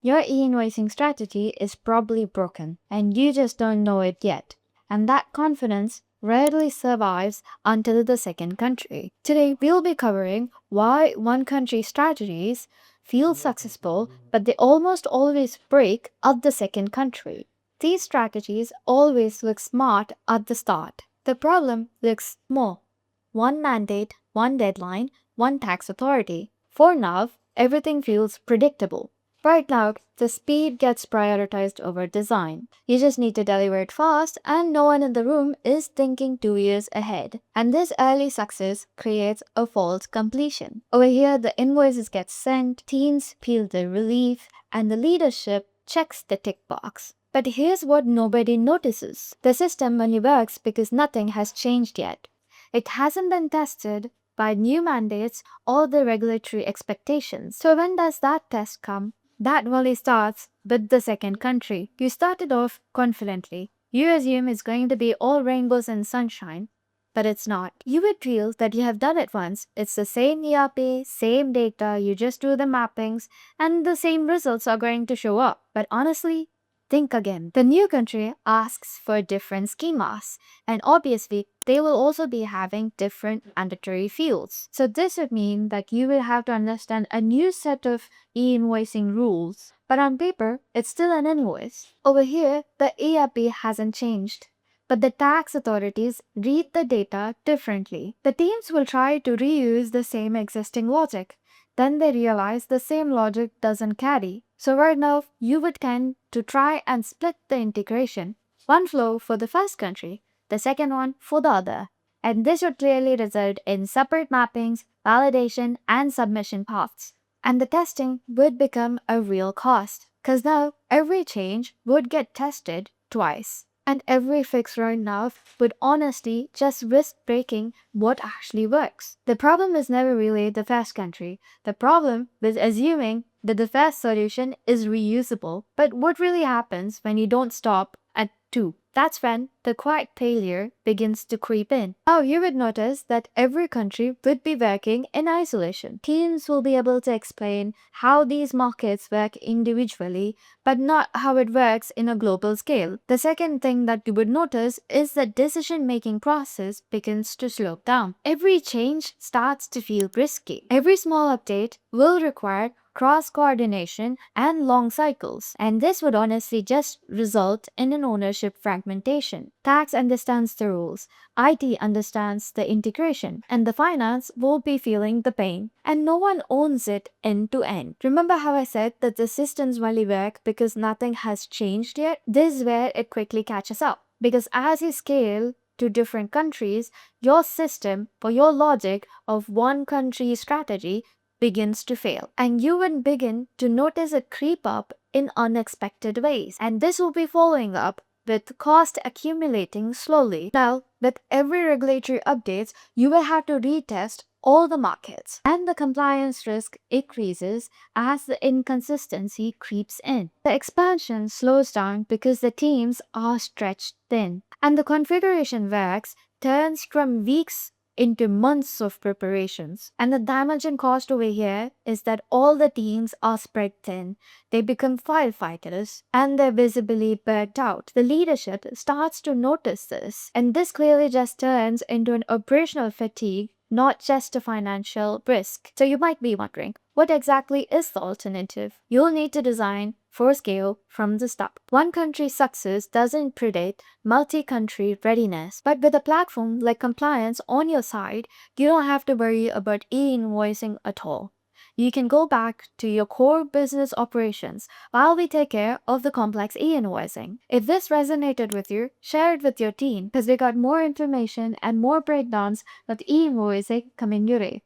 Your e-invoicing strategy is probably broken and you just don't know it yet. And that confidence rarely survives until the second country. Today, we'll be covering why one country strategies feel successful, but they almost always break at the second country. These strategies always look smart at the start. The problem looks small. One mandate, one deadline, one tax authority. For now, everything feels predictable. Right now, the speed gets prioritized over design. You just need to deliver it fast, and no one in the room is thinking 2 years ahead. And this early success creates a false completion. Over here, the invoices get sent, teams feel the relief, and the leadership checks the tick box. But here's what nobody notices. The system only works because nothing has changed yet. It hasn't been tested by new mandates or the regulatory expectations. So when does that test come? That only starts with the second country. You started off confidently. You assume it's going to be all rainbows and sunshine, but it's not. You would feel that you have done it once. It's the same ERP, same data, you just do the mappings, and the same results are going to show up. But honestly, think again. The new country asks for different schemas, and obviously, they will also be having different mandatory fields. So this would mean that you will have to understand a new set of e-invoicing rules. But on paper, it's still an invoice. Over here, the ERP hasn't changed, but the tax authorities read the data differently. The teams will try to reuse the same existing logic. Then they realize the same logic doesn't carry. So right now, you would tend to try and split the integration. One flow for the first country, the second one for the other. And this would clearly result in separate mappings, validation, and submission paths. And the testing would become a real cost, because now every change would get tested twice. And every fix right now would honestly just risk breaking what actually works. The problem is never really the first country. The problem is assuming that the first solution is reusable. But what really happens when you don't stop at 2? That's when the quiet failure begins to creep in. Now you would notice that every country would be working in isolation. Teams will be able to explain how these markets work individually, but not how it works in a global scale. The second thing that you would notice is the decision-making process begins to slow down. Every change starts to feel risky. Every small update will require cross-coordination and long cycles, and this would honestly just result in an ownership fragmentation. Tax understands the rules, IT understands the integration, and the finance will be feeling the pain, and no one owns it end to end. Remember how I said that the systems only work because nothing has changed yet? This is where it quickly catches up, because as you scale to different countries, your system or your logic of one country strategy begins to fail, and you will begin to notice it creep up in unexpected ways, and this will be following up with cost accumulating slowly. Now, with every regulatory updates, you will have to retest all the markets, and the compliance risk increases as the inconsistency creeps in. The expansion slows down because the teams are stretched thin, and the configuration works turns from weeks into months of preparations. And the damage and cost over here is that all the teams are spread thin. They become firefighters and they're visibly burnt out. The leadership starts to notice this, and this clearly just turns into an operational fatigue, not just a financial risk. So you might be wondering, what exactly is the alternative? You'll need to design for scale from the start. One country's success doesn't predict multi-country readiness, but with a platform like Complyance on your side, you don't have to worry about e-invoicing at all. You can go back to your core business operations while we take care of the complex e-invoicing. If this resonated with you, share it with your team because we got more information and more breakdowns of e-invoicing coming your way.